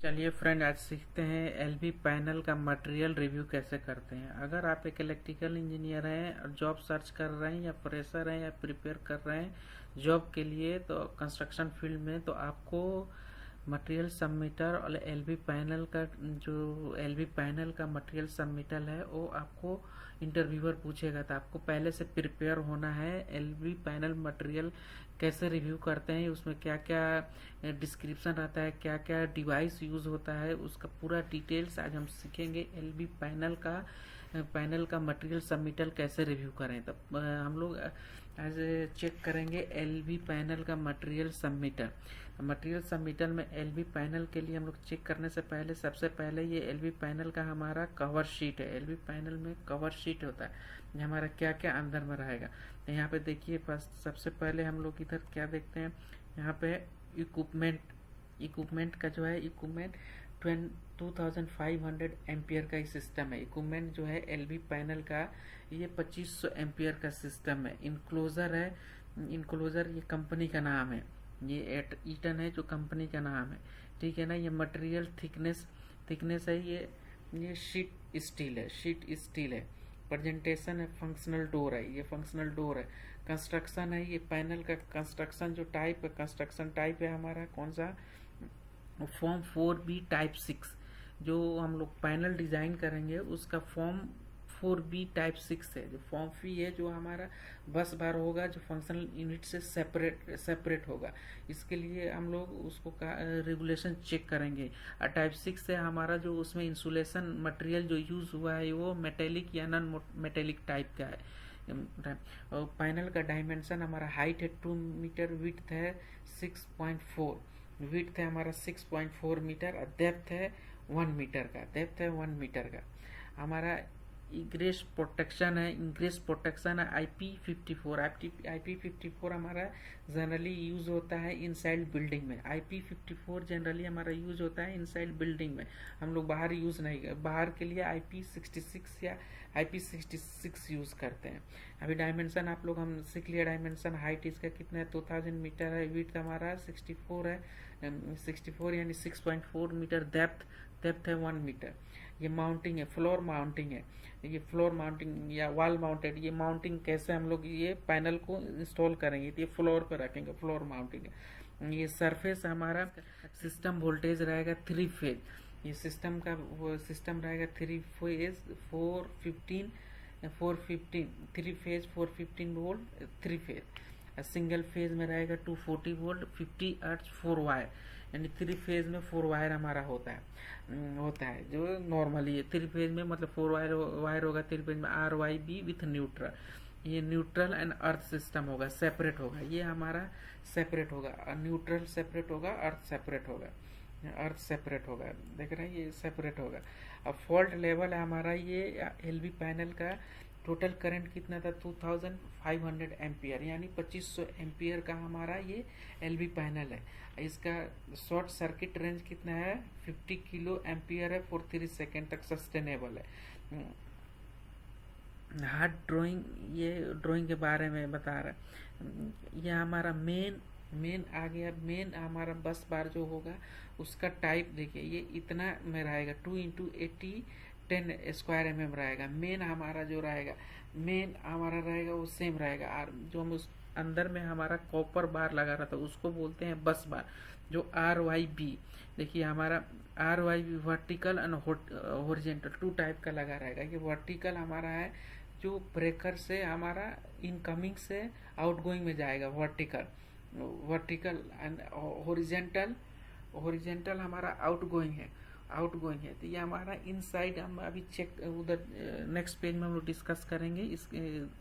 चलिए फ्रेंड, आज सीखते हैं एलवी पैनल का मटेरियल रिव्यू कैसे करते हैं। अगर आप एक इलेक्ट्रिकल इंजीनियर हैं और जॉब सर्च कर रहे हैं या फ्रेशर हैं या प्रिपेयर कर रहे हैं जॉब के लिए तो कंस्ट्रक्शन फील्ड में, तो आपको मटेरियल सबमिटर और एलवी पैनल का जो एलवी पैनल का मटेरियल सबमिटल है वो आपको इंटरव्यूअर पूछेगा, तो आपको पहले से प्रिपेयर होना है। एलवी पैनल मटेरियल कैसे रिव्यू करते हैं, उसमें क्या क्या डिस्क्रिप्शन रहता है, क्या क्या डिवाइस यूज होता है, उसका पूरा डिटेल्स आज हम सीखेंगे। एलवी पैनल का मटेरियल सबमिटल कैसे रिव्यू करें, तब हम लोग आज चेक करेंगे एलवी पैनल का मटेरियल सबमिटल में एलवी पैनल के लिए हम लोग चेक करने से पहले सबसे पहले ये एलवी पैनल का हमारा कवर शीट है। एलवी पैनल में कवर शीट होता है, ये हमारा क्या क्या अंदर में रहेगा। तो यहाँ पे देखिए, सबसे पहले हम लोग इधर क्या देखते हैं, यहाँ पे इक्विपमेंट का जो है, इक्विपमेंट 2500 एम्पियर का सिस्टम है। इक्विपमेंट जो है एलवी पैनल का ये 2500 एम्पियर का सिस्टम है। इनक्लोजर ये कंपनी का नाम है, ये ईटन है जो कंपनी का नाम है, ठीक है ना। ये मटेरियल थिकनेस है, ये शीट स्टील है। प्रेजेंटेशन है, फंक्शनल डोर है, ये फंक्शनल डोर है। कंस्ट्रक्शन है, ये पैनल का कंस्ट्रक्शन जो टाइप है, कंस्ट्रक्शन टाइप है हमारा कौन सा, फॉर्म 4B टाइप 6। जो हम लोग पैनल डिजाइन करेंगे उसका फॉर्म 4B टाइप 6 है। जो फॉर्म फी है जो हमारा बस बार होगा, जो फंक्शनल यूनिट से सेपरेट होगा, इसके लिए हम लोग उसको रेगुलेशन चेक करेंगे। और टाइप 6 से हमारा जो उसमें इंसुलेशन मटेरियल जो यूज हुआ है वो मेटेलिक या नॉन मेटेलिक टाइप का है। और पैनल का डायमेंशन हमारा हाइट है 2 मीटर, विड्थ है 6.4, विड्थ है हमारा 6.4 मीटर और डेप्थ है 1 मीटर का। हमारा इंग्रेस प्रोटेक्शन है IP54 हमारा जनरली यूज होता है इनसाइड बिल्डिंग में। IP54 जनरली हमारा यूज होता है इनसाइड बिल्डिंग में, हम लोग बाहर यूज नहीं करते। बाहर के लिए IP66 या IP66 यूज करते हैं। अभी डायमेंशन आप लोग हम सीख लिया, डायमेंशन हाइट इसका कितना है 2000 मीटर है, विड्थ हमारा 64 है, 64 यानी 6.4 मीटर, डेप्थ है 1 मीटर। ये माउंटिंग है, फ्लोर माउंटिंग है, ये फ्लोर माउंटिंग या वॉल माउंटेड। ये माउंटिंग कैसे हम लोग ये पैनल को इंस्टॉल करेंगे, तो ये फ्लोर पे रखेंगे, फ्लोर माउंटिंग है। ये सरफेस हमारा सिस्टम वोल्टेज रहेगा 3 फेज, ये सिस्टम का वो सिस्टम रहेगा 3 phase 415 3 phase 415 volt 3 phase. Single phase में रहेगा 240 वोल्ट 50 हर्ट्ज 4 वायर, यानी 3 फेज में 4 वायर हमारा होता है जो नॉर्मली 3 फेज में, मतलब 4 वायर होगा 3 फेज में। RYB विथ न्यूट्रल, ये न्यूट्रल एंड अर्थ सिस्टम होगा, सेपरेट होगा, ये हमारा सेपरेट होगा, न्यूट्रल सेपरेट होगा, अर्थ सेपरेट होगा, देख रहे हैं ये सेपरेट होगा। अब फॉल्ट लेवल है हमारा, ये एलवी पैनल का टोटल करंट कितना था 2500 एम्पियर, यानी 2500 एम्पियर का हमारा ये एलवी पैनल है। इसका शॉर्ट सर्किट रेंज कितना है 50 किलो एम्पियर है, 3 सेकेंड तक सस्टेनेबल है। हार्ड ड्राइंग, ये ड्राइंग के बारे में बता रहा है। ये हमारा मेन आ गया। मेन हमारा बस बार जो होगा उसका टाइप देखिए, ये इतना में रहेगा 2x80 10 स्क्वायर mm रहेगा। मेन हमारा जो रहेगा, मेन हमारा रहेगा वो सेम रहेगा। और जो हम उस अंदर में हमारा कॉपर बार लगा रहा था उसको बोलते हैं बस बार, जो RYB। देखिए हमारा RYB vertical and horizontal 2 type का लगा रहेगा। ये वर्टिकल हमारा है जो ब्रेकर से हमारा इनकमिंग से आउटगोइंग में जाएगा, वर्टिकल एंड हॉरिजॉन्टल हमारा आउटगोइंग है। तो ये हमारा इनसाइड, हम अभी चेक उधर नेक्स्ट पेज में हम लोग डिस्कस करेंगे। इस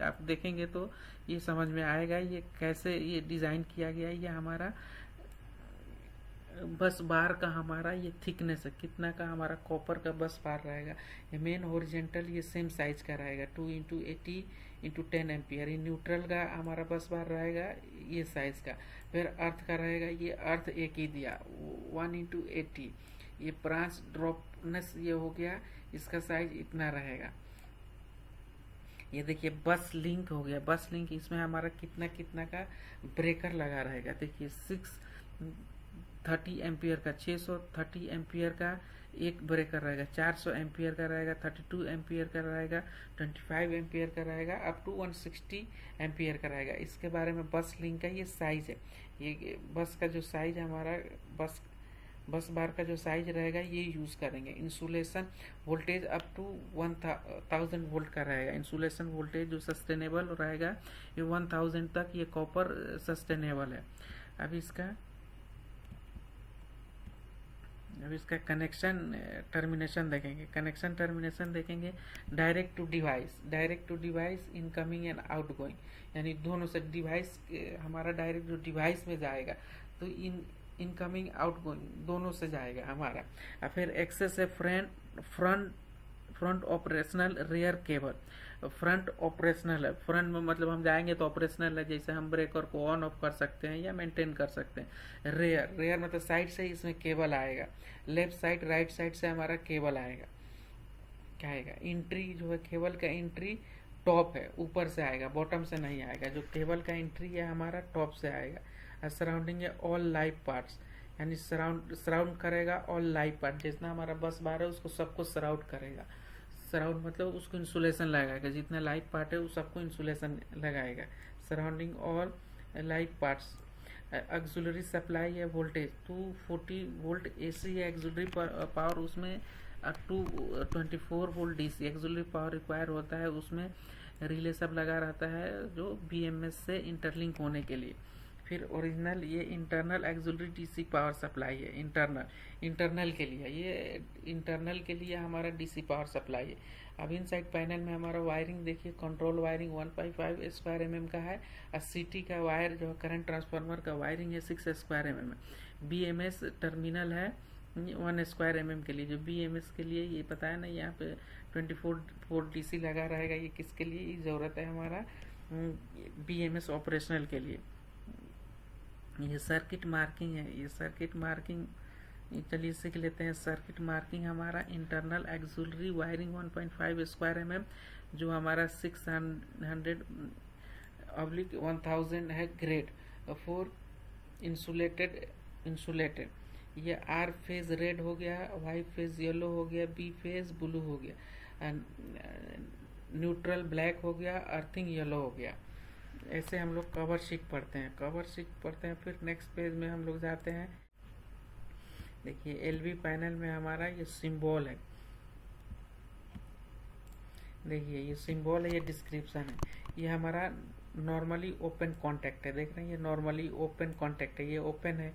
आप देखेंगे तो ये समझ में आएगा ये कैसे ये डिज़ाइन किया गया है। ये हमारा बस बार का हमारा ये थिकनेस है, कितना का हमारा कॉपर का बस बार रहेगा। ये मेन हॉरिजॉन्टल ये सेम साइज का रहेगा 2x80 × 10 एम्पियर। ये न्यूट्रल का हमारा बस बार रहेगा ये साइज का। फिर अर्थ का रहेगा, ये अर्थ एक ही दिया 1x80। ये ब्रांच ड्रॉपनेस ये हो गया, इसका साइज इतना रहेगा। ये देखिए बस लिंक हो गया, बस लिंक इसमें हमारा कितना का ब्रेकर लगा रहेगा। देखिए 30 एम्पियर का, 630 एम्पियर का एक ब्रेकर रहेगा, 400 एम्पियर का रहेगा, 32 एम्पियर का रहेगा, 25 एम्पियर का रहेगा, अप टू 160 एम्पियर का रहेगा। इसके बारे में बस लिंक का ये साइज है, ये बस का जो साइज हमारा बस बार का जो साइज रहेगा ये यूज करेंगे। Insulation voltage up to 1000 volt का रहेगा। इंसुलेशन वोल्टेज जो सस्टेनेबल रहेगा ये 1000 तक, ये कॉपर सस्टेनेबल है। अब इसका कनेक्शन टर्मिनेशन देखेंगे। Direct to device incoming and outgoing, यानी दोनों से डिवाइस हमारा डायरेक्ट जो डिवाइस में जाएगा तो इनकमिंग आउटगोइंग दोनों से जाएगा हमारा। और फिर एक्सेस है front operational, rear cable. Front operational है, फ्रंट में मतलब हम जाएंगे तो ऑपरेशनल है, जैसे हम ब्रेकर को ऑन ऑफ कर सकते हैं या मेंटेन कर सकते हैं। रियर मतलब साइड से इसमें केबल आएगा, लेफ्ट साइड राइट साइड से हमारा केबल आएगा। क्या आएगा? एंट्री जो है केबल का एंट्री टॉप है, ऊपर से आएगा, बॉटम से नहीं आएगा। जो केबल का एंट्री है हमारा टॉप से आएगा। सराउंडिंग है ऑल लाइव पार्ट्स, यानी सराउंड करेगा ऑल लाइव पार्ट। जितना हमारा बस बार है उसको सबको सराउंड करेगा। सराउंड मतलब उसको इंसुलेशन लगाएगा, जितना लाइव पार्ट है उस सबको इंसुलेशन लगाएगा। Surrounding all live parts. Auxiliary supply है वोल्टेज 240 वोल्ट एसी है ऑक्सिलरी पावर, उसमें up to 24 volt DC auxiliary power require होता है। उसमें रिले सब लगा रहता है जो बीएमएस से इंटरलिंक होने के लिए। फिर ओरिजिनल ये internal auxiliary DC power supply है। इंटरनल के लिए हमारा डीसी पावर सप्लाई है। अब इन साइड पैनल में हमारा वायरिंग देखिए, कंट्रोल वायरिंग 1.5 स्क्वायर एमएम का है। और सीटी का वायर जो करंट ट्रांसफार्मर का वायरिंग है 6 स्क्वायर एमएम है। बीएमएस टर्मिनल है 1 स्क्वायर एमएम के लिए। जो बीएमएस के लिए ये पता है ना, यहाँ पे 24 वोल्ट डीसी लगा रहेगा। ये किसके लिए ज़रूरत है? हमारा बीएमएस ऑपरेशनल के लिए। ये सर्किट मार्किंग है। चलिए सीख लेते हैं। सर्किट मार्किंग हमारा internal auxiliary wiring 1.5 square MM, जो हमारा 600/1000 है ग्रेड। 4 इंसुलेटेड। ये आर फेज रेड हो गया, वाई फेज येलो हो गया, बी फेज ब्लू हो गया, न्यूट्रल ब्लैक हो गया, अर्थिंग येलो हो गया। ऐसे हम लोग कवर शीट पढ़ते हैं। फिर नेक्स्ट पेज में हम लोग जाते हैं। देखिए एलवी पैनल में हमारा ये सिंबल है। देखिए ये सिंबल है, ये डिस्क्रिप्शन है। ये हमारा नॉर्मली ओपन कॉन्टैक्ट है। देख रहे हैं, ये नॉर्मली ओपन कॉन्टैक्ट है। ये ओपन है,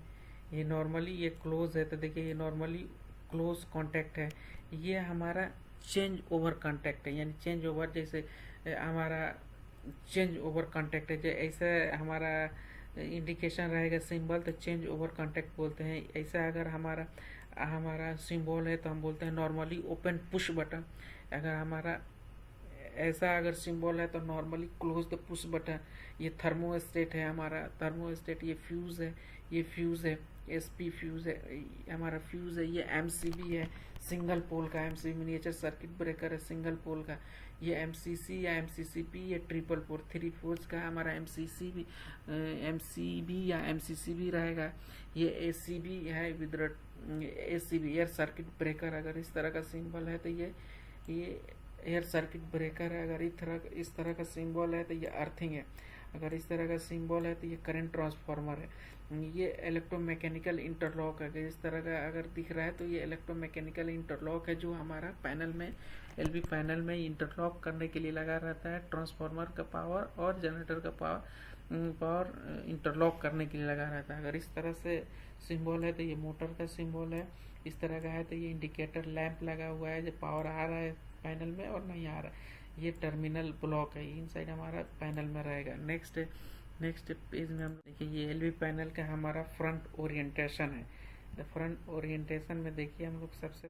ये नॉर्मली ये क्लोज है। तो देखिए ये नॉर्मली क्लोज कॉन्टैक्ट है। ये हमारा चेंज ओवर कॉन्टैक्ट है, यानी चेंज ओवर, जैसे हमारा चेंज ओवर कॉन्टैक्ट है। जो ऐसा हमारा इंडिकेशन रहेगा सिंबल तो चेंज ओवर कॉन्टैक्ट बोलते हैं। ऐसा अगर हमारा सिंबल है तो हम बोलते हैं नॉर्मली ओपन पुश बटन। अगर हमारा ऐसा अगर सिंबल है तो normally close the push button. ये थर्मोस्टेट है हमारा, थर्मोस्टेट। ये फ्यूज है, एसपी फ्यूज है, हमारा फ्यूज है। ये एमसीबी है, सिंगल पोल का एमसीबी, मिनिएचर सर्किट ब्रेकर है सिंगल पोल का। ये एमसीसी या एमसीसीपी, ये ट्रिपल पोल 3 फोर्स का हमारा एमसीबी या एमसीसीबी रहेगा। ये एसीबी है with ACB, air circuit breaker. अगर इस तरह का सिंबल है तो ये एयर सर्किट ब्रेकर है। अगर इस तरह का सिंबल है तो ये अर्थिंग है। अगर इस तरह का सिंबल है तो ये करंट ट्रांसफार्मर है। ये इलेक्ट्रोमैकेनिकल इंटरलॉक है। इस तरह का अगर दिख रहा है तो ये इलेक्ट्रोमैकेनिकल इंटरलॉक है, जो हमारा पैनल में एलवी पैनल में इंटरलॉक करने के लिए लगा रहता है। ट्रांसफार्मर का पावर और जनरेटर का पावर इंटरलॉक करने के लिए लगा रहता है। अगर इस तरह से सिंबल है तो ये मोटर का सिंबल है। इस तरह का है तो ये इंडिकेटर लैंप लगा हुआ है, जो पावर आ रहा है पैनल में और नहीं आ रहा है। ये टर्मिनल ब्लॉक है, इनसाइड हमारा पैनल में रहेगा। नेक्स्ट पेज में हम देखिए, ये एलवी पैनल का हमारा फ्रंट ओरिएंटेशन है। फ्रंट ओरिएंटेशन में देखिए हम लोग सबसे